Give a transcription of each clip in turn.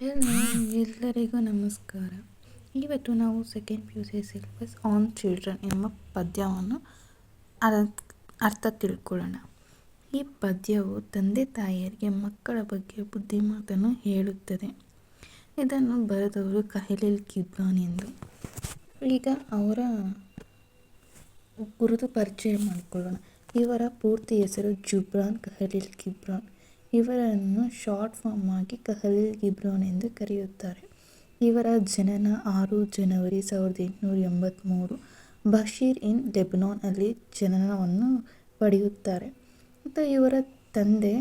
ಎಲ್ಲ ಎಲ್ಲರಿಗೂ ನಮಸ್ಕಾರ. ಇವತ್ತು ನಾವು second PUC syllabus on children ಎಂಬ ಪದ್ಯವನ್ನು ಅರ್ಥ ತಿಳ್ಕೊಳ್ಳೋಣ. ಈ ಪದ್ಯವು ತಂದೆ ತಾಯಿಯರಿಗೆ ಮಕ್ಕಳ ಬಗ್ಗೆ ಬುದ್ಧಿಮಾತನ್ನು ಹೇಳುತ್ತದೆ. ಇದನ್ನು ಬರೆದವರು ಖಲೀಲ್ ಗಿಬ್ರಾನ್ ಎಂದು. ಈಗ ಅವರ ಗುರುತು ಪರಿಚಯ ಮಾಡಿಕೊಳ್ಳೋಣ. ಇವರ ಪೂರ್ತಿ ಹೆಸರು ಜುಬ್ರಾನ್ ಖಲೀಲ್ ಗಿಬ್ರಾನ್. ಇವರನ್ನು ಶಾರ್ಟ್ ಫಾರ್ಮ್ ಆಗಿ ಖಲೀಲ್ ಗಿಬ್ರಾನ್ ಎಂದು ಕರೆಯುತ್ತಾರೆ. ಇವರ ಜನನ 6 ಜನವರಿ 1883 ಬಶೀರ್ ಇನ್ ಲೆಬನಾನ್ ಅಲ್ಲಿ ಜನನವನ್ನು ಪಡೆಯುತ್ತಾರೆ. ಮತ್ತು ಇವರ ತಂದೆ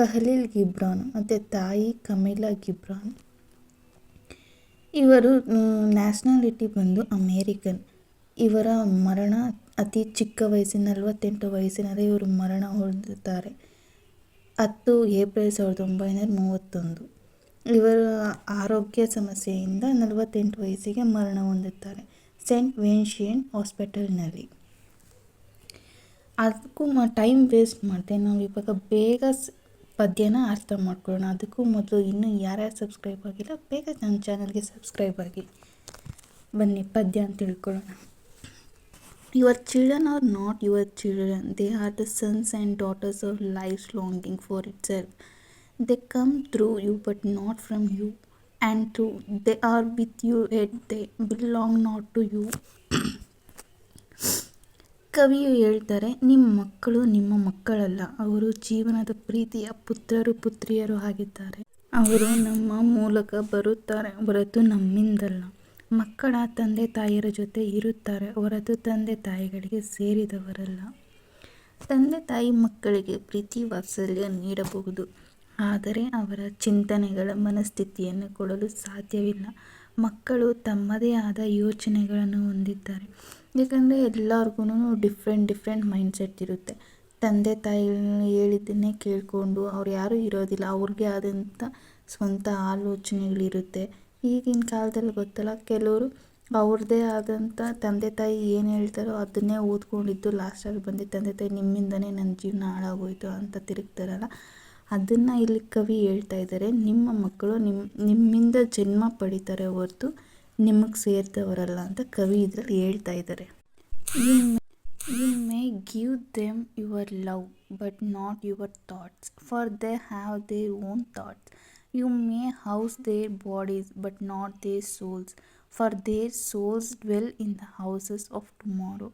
ಖಲೀಲ್ ಗಿಬ್ರಾನ್ ಮತ್ತು ತಾಯಿ ಕಮೀಲಾ ಗಿಬ್ರಾನ್. ಇವರು ನ್ಯಾಷನಾಲಿಟಿ ಬಂದು ಅಮೇರಿಕನ್. ಇವರ ಮರಣ ಅತಿ ಚಿಕ್ಕ ವಯಸ್ಸಿನ 48 ವಯಸ್ಸಿನಲ್ಲಿ ಇವರು ಮರಣ ಹೊಂದುತ್ತಾರೆ. 10 ಏಪ್ರಿಲ್ 1931. ಇವರ ಆರೋಗ್ಯ ಸಮಸ್ಯೆಯಿಂದ 48 ವಯಸ್ಸಿಗೆ ಮರಣ ಹೊಂದುತ್ತಾರೆ ಸೆಂಟ್ ವಿನ್ಸೆಂಟ್ ಹಾಸ್ಪಿಟಲ್ನಲ್ಲಿ. ಅದಕ್ಕೂ ಟೈಮ್ ವೇಸ್ಟ್ ಮಾಡಿದೆ ನಾವು ಇವಾಗ ಬೇಗ ಪದ್ಯನ ಅರ್ಥ ಮಾಡ್ಕೊಳ್ಳೋಣ. ಅದಕ್ಕೂ ಮೊದಲು ಇನ್ನೂ ಯಾರ್ಯಾರು ಸಬ್ಸ್ಕ್ರೈಬ್ ಆಗಿಲ್ಲ ಬೇಗ ನನ್ನ ಚಾನಲ್ಗೆ ಸಬ್ಸ್ಕ್ರೈಬ್ ಆಗಿ. ಬನ್ನಿ ಪದ್ಯ ಅಂತ ತಿಳ್ಕೊಳ್ಳೋಣ. Your children are not your children. They are the sons and daughters of life's longing for itself. They come through you but not from you. And through they are with you yet they belong not to you. ಕವಿಯು ಹೇಳ್ತಾರೆ, ನಿಮ್ಮ ಮಕ್ಕಳು ನಿಮ್ಮ ಮಕ್ಕಳಲ್ಲ, ಅವರು ಜೀವನದ ಪ್ರೀತಿಯ ಪುತ್ರರು ಪುತ್ರಿಯರು ಆಗಿದ್ದಾರೆ. ಅವರು ನಮ್ಮ ಮೂಲಕ ಬರುತ್ತಾರೆ ಹೊರತು ನಮ್ಮಿಂದಲ್ಲ. ಮಕ್ಕಳ ತಂದೆ ತಾಯಿಯರ ಜೊತೆ ಇರುತ್ತಾರೆ ಹೊರತು ತಂದೆ ತಾಯಿಗಳಿಗೆ ಸೇರಿದವರಲ್ಲ. ತಂದೆ ತಾಯಿ ಮಕ್ಕಳಿಗೆ ಪ್ರೀತಿ ವಾತ್ಸಲ್ಯ ನೀಡಬಹುದು, ಆದರೆ ಅವರ ಚಿಂತನೆಗಳ ಮನಸ್ಥಿತಿಯನ್ನು ಕೊಡಲು ಸಾಧ್ಯವಿಲ್ಲ. ಮಕ್ಕಳು ತಮ್ಮದೇ ಆದ ಯೋಚನೆಗಳನ್ನು ಹೊಂದಿದ್ದಾರೆ. ಯಾಕಂದರೆ ಎಲ್ಲರಿಗೂ ಡಿಫ್ರೆಂಟ್ ಮೈಂಡ್ಸೆಟ್ ಇರುತ್ತೆ. ತಂದೆ ತಾಯಿಗಳನ್ನ ಹೇಳಿದ್ದನ್ನೇ ಕೇಳಿಕೊಂಡು ಅವ್ರು ಯಾರೂ ಇರೋದಿಲ್ಲ. ಅವ್ರಿಗೆ ಆದಂಥ ಸ್ವಂತ ಆಲೋಚನೆಗಳಿರುತ್ತೆ. ಈಗಿನ ಕಾಲದಲ್ಲಿ ಗೊತ್ತಲ್ಲ, ಕೆಲವರು ಅವ್ರದ್ದೇ ಆದಂಥ ತಂದೆ ತಾಯಿ ಏನು ಹೇಳ್ತಾರೋ ಅದನ್ನೇ ಓದ್ಕೊಂಡಿದ್ದು ಲಾಸ್ಟಾಗಿ ಬಂದು ತಂದೆ ತಾಯಿ ನಿಮ್ಮಿಂದನೇ ನನ್ನ ಜೀವನ ಹಾಳಾಗೋಯ್ತು ಅಂತ ತಿರುಗ್ತಾರಲ್ಲ, ಅದನ್ನು ಇಲ್ಲಿ ಕವಿ ಹೇಳ್ತಾ ಇದ್ದಾರೆ. ನಿಮ್ಮ ಮಕ್ಕಳು ನಿಮ್ಮಿಂದ ಜನ್ಮ ಪಡಿತಾರೆ ಹೊರತು ನಿಮಗೆ ಸೇರಿದವರಲ್ಲ ಅಂತ ಕವಿ ಇದರಲ್ಲಿ ಹೇಳ್ತಾ ಇದ್ದಾರೆ. You may give them your love but not your thoughts, for they have their own thoughts. You may house their bodies but not their souls, for their souls dwell in the houses of tomorrow,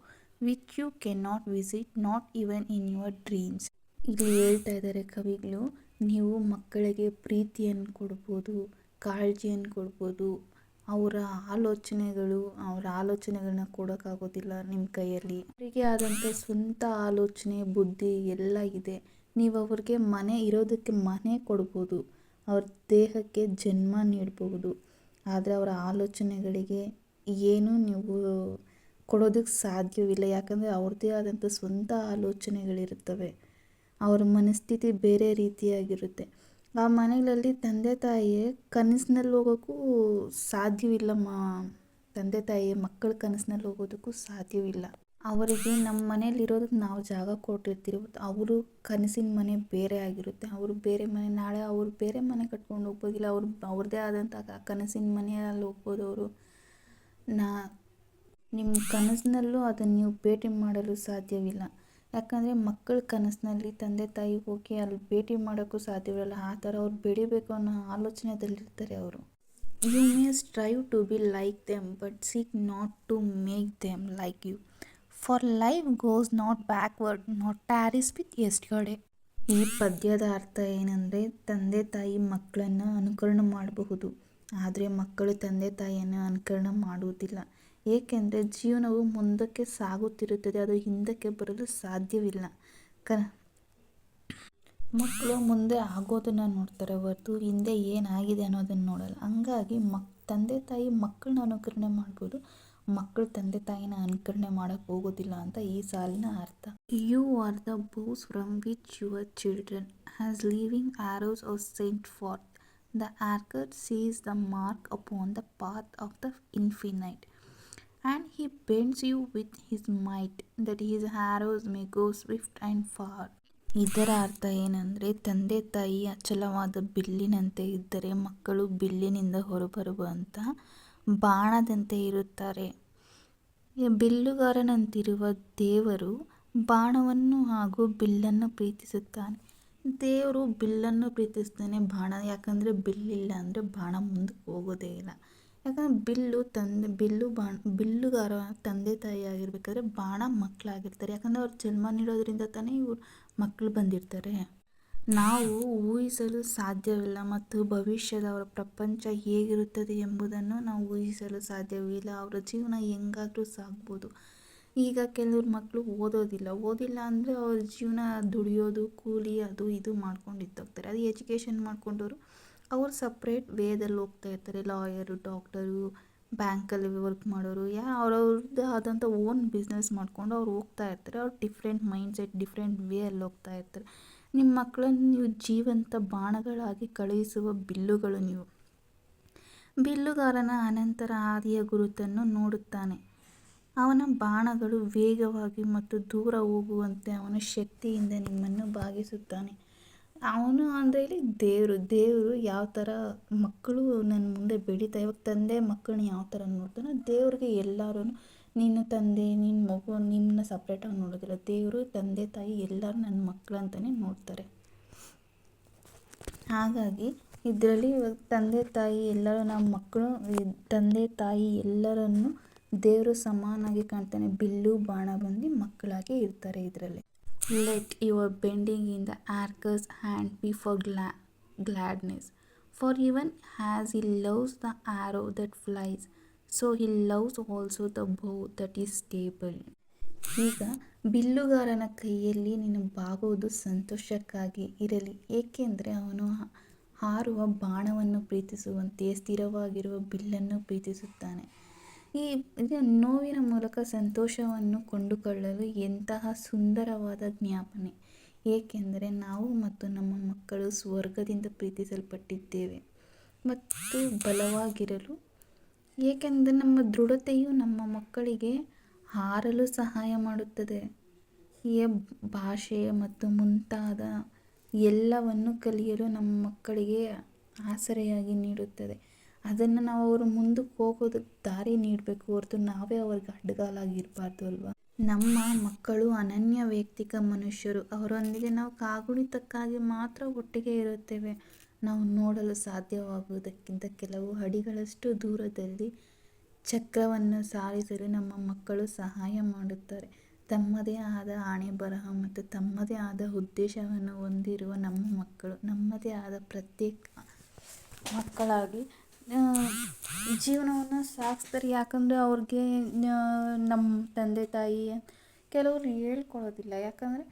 which you cannot visit, not even in your dreams. ಇಲ್ಲಿ ಹೇಳ್ತಾ ಇದ್ದಾರೆ ಕವಿಗಳು, ನೀವು ಮಕ್ಕಳಿಗೆ ಪ್ರೀತಿಯನ್ನು ಕೊಡ್ಬೋದು, ಕಾಳಜಿಯನ್ನು ಕೊಡ್ಬೋದು, ಅವರ ಆಲೋಚನೆಗಳನ್ನ ಕೊಡೋಕ್ಕಾಗೋದಿಲ್ಲ ನಿಮ್ಮ ಕೈಯಲ್ಲಿ. ಅವರಿಗೆ ಆದಂಥ ಸ್ವಂತ ಆಲೋಚನೆ ಬುದ್ಧಿ ಎಲ್ಲ ಇದೆ. ನೀವು ಅವ್ರಿಗೆ ಇರೋದಕ್ಕೆ ಮನೆ ಕೊಡ್ಬೋದು, ಅವ್ರ ದೇಹಕ್ಕೆ ಜನ್ಮ ನೀಡಬಹುದು, ಆದರೆ ಅವರ ಆಲೋಚನೆಗಳಿಗೆ ಏನೂ ನೀವು ಕೊಡೋದಕ್ಕೆ ಸಾಧ್ಯವಿಲ್ಲ. ಯಾಕಂದರೆ ಅವ್ರದ್ದೇ ಆದಂಥ ಸ್ವಂತ ಆಲೋಚನೆಗಳಿರುತ್ತವೆ. ಅವ್ರ ಮನಸ್ಥಿತಿ ಬೇರೆ ರೀತಿಯಾಗಿರುತ್ತೆ. ಆ ಮನೆಗಳಲ್ಲಿ ತಂದೆ ತಾಯಿ ಕನಸಿನಲ್ಲಿ ಹೋಗೋಕ್ಕೂ ಸಾಧ್ಯವಿಲ್ಲ. ತಂದೆ ತಾಯಿ ಮಕ್ಕಳ ಕನಸಿನಲ್ಲಿ ಹೋಗೋದಕ್ಕೂ ಸಾಧ್ಯವಿಲ್ಲ. ಅವರಿಗೆ ನಮ್ಮ ಮನೇಲಿರೋದಕ್ಕೆ ನಾವು ಜಾಗ ಕೊಟ್ಟಿರ್ತೀವಿ, ಅವರು ಕನಸಿನ ಮನೆ ಬೇರೆ ಆಗಿರುತ್ತೆ. ಅವರು ಬೇರೆ ಮನೆ, ನಾಳೆ ಅವರು ಬೇರೆ ಮನೆ ಕಟ್ಕೊಂಡು ಹೋಗ್ಬೋದಿಲ್ಲ, ಅವ್ರದ್ದೇ ಆದಂಥ ಕನಸಿನ ಮನೆಯಲ್ಲಿ ಹೋಗ್ಬೋದು. ಅವರು ನಿಮ್ಮ ಕನಸಿನಲ್ಲೂ ಅದನ್ನು ನೀವು ಭೇಟಿ ಮಾಡಲು ಸಾಧ್ಯವಿಲ್ಲ. ಯಾಕಂದರೆ ಮಕ್ಕಳ ಕನಸಿನಲ್ಲಿ ತಂದೆ ತಾಯಿ ಹೋಗಿ ಅಲ್ಲಿ ಭೇಟಿ ಮಾಡೋಕ್ಕೂ ಸಾಧ್ಯವಿಲ್ಲ. ಆ ಥರ ಅವ್ರು ಬೆಳಿಬೇಕು ಅನ್ನೋ ಆಲೋಚನೆದಲ್ಲಿರ್ತಾರೆ ಅವರು. You may strive to be like them but seek not to make them like you, for life goes not backward not tarries with yesterday. ಈ ಪದ್ಯದ ಅರ್ಥ ಏನಂದರೆ, ತಂದೆ ತಾಯಿ ಮಕ್ಕಳನ್ನು ಅನುಕರಣೆ ಮಾಡಬಹುದು, ಆದರೆ ಮಕ್ಕಳು ತಂದೆ ತಾಯಿಯನ್ನು ಅನುಕರಣೆ ಮಾಡುವುದಿಲ್ಲ. ಏಕೆಂದರೆ ಜೀವನವು ಮುಂದಕ್ಕೆ ಸಾಗುತ್ತಿರುತ್ತದೆ, ಅದು ಹಿಂದಕ್ಕೆ ಬರಲು ಸಾಧ್ಯವಿಲ್ಲ. ಮಕ್ಕಳು ಮುಂದೆ ಆಗೋದನ್ನು ನೋಡ್ತಾರೆ ಹೊರತು ಹಿಂದೆ ಏನಾಗಿದೆ ಅನ್ನೋದನ್ನು ನೋಡಲ್ಲ. ಹಂಗಾಗಿ ತಂದೆ ತಾಯಿ ಮಕ್ಕಳನ್ನ ಅನುಕರಣೆ ಮಾಡ್ಬೋದು, ಮಕ್ಕಳು ತಂದೆ ತಾಯಿನ ಅನುಕರಣೆ ಮಾಡೋಕ್ಕೆ ಹೋಗೋದಿಲ್ಲ ಅಂತ ಈ ಸಾಲಿನ ಅರ್ಥ. You are the bows from which your children has living arrows are sent forth. The archer sees the mark upon the path of the infinite, and he bends you with his might, that his arrows may go swift and far. ಇದರ ಅರ್ಥ ಏನಂದರೆ ತಂದೆ ತಾಯಿ ಅಚಲವಾದ ಬಿಲ್ಲಿನಂತೆ ಇದ್ದರೆ ಮಕ್ಕಳು ಬಿಲ್ಲಿನಿಂದ ಹೊರಬರುವಂಥ ಬಾಣದಂತೆ ಇರುತ್ತಾರೆ. ಬಿಲ್ಲುಗಾರನಂತಿರುವ ದೇವರು ಬಾಣವನ್ನು ಹಾಗೂ ಬಿಲ್ಲನ್ನು ಪ್ರೀತಿಸುತ್ತಾನೆ. ದೇವರು ಬಿಲ್ಲನ್ನು ಪ್ರೀತಿಸ್ತಾನೆ, ಯಾಕಂದರೆ ಬಿಲ್ಲಿಲ್ಲ ಅಂದರೆ ಬಾಣ ಮುಂದಕ್ಕೆ ಹೋಗೋದೇ ಇಲ್ಲ. ಯಾಕಂದರೆ ಬಿಲ್ಲುಗಾರ ತಂದೆ ತಾಯಿ ಆಗಿರ್ಬೇಕಾದ್ರೆ ಬಾಣ ಮಕ್ಕಳಾಗಿರ್ತಾರೆ. ಯಾಕಂದರೆ ಅವ್ರು ಜನ್ಮ ನೀಡೋದ್ರಿಂದ ತಾನೇ ಇವ್ರು ಮಕ್ಕಳು ಬಂದಿರ್ತಾರೆ. ನಾವು ಊಹಿಸಲು ಸಾಧ್ಯವಿಲ್ಲ ಮತ್ತು ಭವಿಷ್ಯದ ಅವರ ಪ್ರಪಂಚ ಹೇಗಿರುತ್ತದೆ ಎಂಬುದನ್ನು ನಾವು ಊಹಿಸಲು ಸಾಧ್ಯವಿಲ್ಲ. ಅವರ ಜೀವನ ಹೆಂಗಾದ್ರೂ ಸಾಗ್ಬೋದು. ಈಗ ಕೆಲವ್ರ ಮಕ್ಕಳು ಓದಿಲ್ಲ ಅಂದರೆ ಅವ್ರ ಜೀವನ ದುಡಿಯೋದು, ಕೂಲಿ ಅದು ಇದು ಮಾಡ್ಕೊಂಡು ಇದ್ದೋಗ್ತಾರೆ. ಅದು ಎಜುಕೇಷನ್ ಮಾಡ್ಕೊಂಡವರು ಅವ್ರು ಸಪ್ರೇಟ್ ವೇದಲ್ಲಿ ಹೋಗ್ತಾ ಇರ್ತಾರೆ. ಲಾಯರು, ಡಾಕ್ಟರು, ಬ್ಯಾಂಕಲ್ಲಿ ವರ್ಕ್ ಮಾಡೋರು, ಅವ್ರವ್ರದ್ದು ಆದಂಥ ಓನ್ ಬಿಸ್ನೆಸ್ ಮಾಡ್ಕೊಂಡು ಅವ್ರು ಹೋಗ್ತಾ ಇರ್ತಾರೆ. ಅವ್ರು ಡಿಫ್ರೆಂಟ್ ಮೈಂಡ್ಸೆಟ್, ಡಿಫ್ರೆಂಟ್ ವೇಯಲ್ಲಿ ಹೋಗ್ತಾ ಇರ್ತಾರೆ. ನಿಮ್ಮ ಮಕ್ಕಳನ್ನು ನೀವು ಜೀವಂತ ಬಾಣಗಳಾಗಿ ಕಳುಹಿಸುವ ಬಿಲ್ಲುಗಳು ನೀವು. ಬಿಲ್ಲುಗಾರನ ಅನಂತರ ಆದಿಯ ಗುರುತನ್ನು ನೋಡುತ್ತಾನೆ. ಅವನ ಬಾಣಗಳು ವೇಗವಾಗಿ ಮತ್ತು ದೂರ ಹೋಗುವಂತೆ ಅವನ ಶಕ್ತಿಯಿಂದ ನಿಮ್ಮನ್ನು ಬಾಗಿಸುತ್ತಾನೆ. ಅವನು ಅಂದರೆ ಇಲ್ಲಿ ದೇವರು ಯಾವ ಥರ ಮಕ್ಕಳು ನನ್ನ ಮುಂದೆ ಬೆಳೀತಾ, ಇವಾಗ ತಂದೆ ಮಕ್ಕಳನ್ನ ಯಾವ ಥರ ನೋಡ್ತಾನೋ ದೇವ್ರಿಗೆ ಎಲ್ಲರೂ ನಿನ್ನ ತಂದೆ, ನಿನ್ನ ಮಗು, ನಿನ್ನ ಸಪ್ರೇಟಾಗಿ ನೋಡೋದಿಲ್ಲ. ದೇವರು ತಂದೆ ತಾಯಿ ಎಲ್ಲರೂ ನನ್ನ ಮಕ್ಕಳು ಅಂತಲೇ ನೋಡ್ತಾರೆ. ಹಾಗಾಗಿ ಇದರಲ್ಲಿ ತಂದೆ ತಾಯಿ ಎಲ್ಲರೂ ನಮ್ಮ ಮಕ್ಕಳು, ತಂದೆ ತಾಯಿ ಎಲ್ಲರನ್ನು ದೇವರು ಸಮಾನಾಗಿ ಕಾಣ್ತಾನೆ. ಬಿಲ್ಲು ಬಾಣ ಬಂದು ಮಕ್ಕಳಾಗಿ ಇರ್ತಾರೆ ಇದರಲ್ಲಿ. Let your bending in the archer's hand be for gladness, for even has he loves the arrow that flies, so he loves also the bow that is stable. ಈಗ ಬಿಲ್ಲುಗಾರನ ಕೈಯಲ್ಲಿ ನೀನು ಬಾಗುವುದು ಸಂತೋಷಕ್ಕಾಗಿ ಇರಲಿ, ಏಕೆಂದರೆ ಅವನು ಹಾರುವ ಬಾಣವನ್ನು ಪ್ರೀತಿಸುವಂತೆಯೇ ಸ್ಥಿರವಾಗಿರುವ ಬಿಲ್ಲನ್ನು ಪ್ರೀತಿಸುತ್ತಾನೆ. ಈ ನೋವಿನ ಮೂಲಕ ಸಂತೋಷವನ್ನು ಕೊಂಡುಕೊಳ್ಳಲು ಎಂತಹ ಸುಂದರವಾದ ಜ್ಞಾಪನೆ, ಏಕೆಂದರೆ ನಾವು ಮತ್ತು ನಮ್ಮ ಮಕ್ಕಳು ಸ್ವರ್ಗದಿಂದ ಪ್ರೀತಿಸಲ್ಪಟ್ಟಿದ್ದೇವೆ ಮತ್ತು ಬಲವಾಗಿರಲು, ಏಕೆಂದರೆ ನಮ್ಮ ದೃಢತೆಯು ನಮ್ಮ ಮಕ್ಕಳಿಗೆ ಹಾರಲು ಸಹಾಯ ಮಾಡುತ್ತದೆ. ಈ ಭಾಷೆ ಮತ್ತು ಮುಂತಾದ ಎಲ್ಲವನ್ನು ಕಲಿಯಲು ನಮ್ಮ ಮಕ್ಕಳಿಗೆ ಆಸರೆಯಾಗಿ ನೀಡುತ್ತದೆ. ಅದನ್ನು ನಾವು ಅವರು ಮುಂದಕ್ಕೆ ಹೋಗೋದಕ್ಕೆ ದಾರಿ ನೀಡಬೇಕು ಹೊರತು ನಾವೇ ಅವ್ರಿಗೆ ಅಡ್ಡಗಾಲಾಗಿರಬಾರ್ದು ಅಲ್ವಾ. ನಮ್ಮ ಮಕ್ಕಳು ಅನನ್ಯ ವೈಯಕ್ತಿಕ ಮನುಷ್ಯರು. ಅವರೊಂದಿಗೆ ನಾವು ಕಾಗುಣಿತಕ್ಕಾಗಿ ಮಾತ್ರ ಒಟ್ಟಿಗೆ ಇರುತ್ತೇವೆ. ನಾವು ನೋಡಲು ಸಾಧ್ಯವಾಗುವುದಕ್ಕಿಂತ ಕೆಲವು ಅಡಿಗಳಷ್ಟು ದೂರದಲ್ಲಿ ಚಕ್ರವನ್ನು ಸಾರಿಸಲು ನಮ್ಮ ಮಕ್ಕಳು ಸಹಾಯ ಮಾಡುತ್ತಾರೆ. ತಮ್ಮದೇ ಆದ ಹಣೆಬರಹ ಮತ್ತು ತಮ್ಮದೇ ಆದ ಉದ್ದೇಶವನ್ನು ಹೊಂದಿರುವ ನಮ್ಮ ಮಕ್ಕಳು ನಮ್ಮದೇ ಆದ ಪ್ರತ್ಯೇಕ ಮಕ್ಕಳಾಗಿ ಜೀವನವನ್ನು ಸಾಗಿಸ್ತಾರೆ. ಯಾಕಂದರೆ ಅವ್ರಿಗೆ ನಮ್ಮ ತಂದೆ ತಾಯಿ ಕೆಲವರು ಹೇಳ್ಕೊಳ್ಳೋದಿಲ್ಲ. ಯಾಕಂದರೆ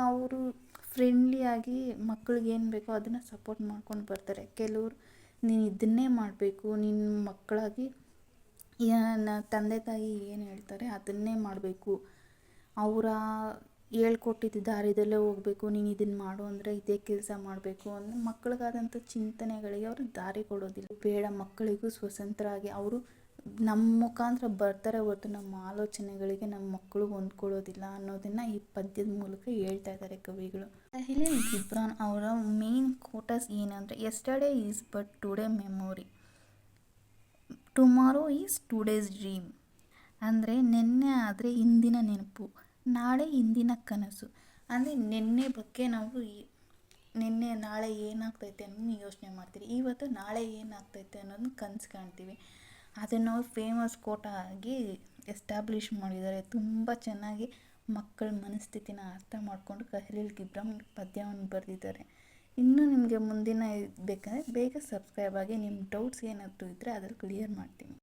ಅವರು ಫ್ರೆಂಡ್ಲಿಯಾಗಿ ಮಕ್ಕಳಿಗೆ ಏನು ಬೇಕೋ ಅದನ್ನು ಸಪೋರ್ಟ್ ಮಾಡ್ಕೊಂಡು ಬರ್ತಾರೆ. ಕೆಲವರು ನೀನು ಇದನ್ನೇ ಮಾಡಬೇಕು, ನಿನ್ನ ಮಕ್ಕಳಾಗಿ ತಂದೆ ತಾಯಿ ಏನು ಹೇಳ್ತಾರೆ ಅದನ್ನೇ ಮಾಡಬೇಕು, ಅವರ ಹೇಳ್ಕೊಟ್ಟಿದ್ದ ದಾರಿದಲ್ಲೇ ಹೋಗಬೇಕು, ನೀನು ಇದನ್ನು ಮಾಡು ಅಂದರೆ ಇದೇ ಕೆಲಸ ಮಾಡಬೇಕು ಅಂದರೆ ಮಕ್ಕಳಿಗಾದಂಥ ಚಿಂತನೆಗಳಿಗೆ ಅವರು ದಾರಿ ಕೊಡೋದಿಲ್ಲ. ಬೇಡ, ಮಕ್ಕಳಿಗೂ ಸ್ವತಂತ್ರ ಆಗಿ ಅವರು ನಮ್ಮ ಮುಖಾಂತರ ಬರ್ತಾರೆ ಹೊರತು ನಮ್ಮ ಆಲೋಚನೆಗಳಿಗೆ ನಮ್ಮ ಮಕ್ಕಳು ಹೊಂದ್ಕೊಳ್ಳೋದಿಲ್ಲ ಅನ್ನೋದನ್ನು ಈ ಪದ್ಯದ ಮೂಲಕ ಹೇಳ್ತಾ ಇದ್ದಾರೆ ಕವಿಗಳು. ಕಹೀಲ್ ಗಿಬ್ರಾನ್ ಅವರ ಮೇನ್ ಕೋಟಸ್ ಏನಂದರೆ, yesterday is but today memory, tomorrow is today's dream. ಅಂದರೆ ನಿನ್ನೆ ಆದರೆ ಇಂದಿನ ನೆನಪು, ನಾಳೆ ಇಂದಿನ ಕನಸು. ಅಂದರೆ ನಿನ್ನೆ ಬಗ್ಗೆ ನಾವು ನಿನ್ನೆ ನಾಳೆ ಏನಾಗ್ತೈತೆ ಅನ್ನೋದನ್ನ ಯೋಚನೆ ಮಾಡ್ತೀವಿ, ಇವತ್ತು ನಾಳೆ ಏನಾಗ್ತೈತೆ ಅನ್ನೋದನ್ನ ಕನಸು ಕಾಣ್ತೀವಿ. ಅದನ್ನು ಫೇಮಸ್ ಕೋಟ ಆಗಿ ಎಸ್ಟಾಬ್ಲಿಷ್ ಮಾಡಿದ್ದಾರೆ. ತುಂಬ ಚೆನ್ನಾಗಿ ಮಕ್ಕಳ ಮನಸ್ಥಿತಿನ ಅರ್ಥ ಮಾಡಿಕೊಂಡು ಕಹೀಲ್ ಗಿಬ್ರಾನ್ ಪದ್ಯವನ್ನು ಬರೆದಿದ್ದಾರೆ. ಇನ್ನೂ ನಿಮಗೆ ಮುಂದಿನ ಬೇಕಂದರೆ ಬೇಗ ಸಬ್ಸ್ಕ್ರೈಬ್ ಆಗಿ. ನಿಮ್ಮ ಡೌಟ್ಸ್ ಏನಾದರೂ ಇದ್ದರೆ ಅದ್ರಲ್ಲಿ ಕ್ಲಿಯರ್ ಮಾಡ್ತೀನಿ.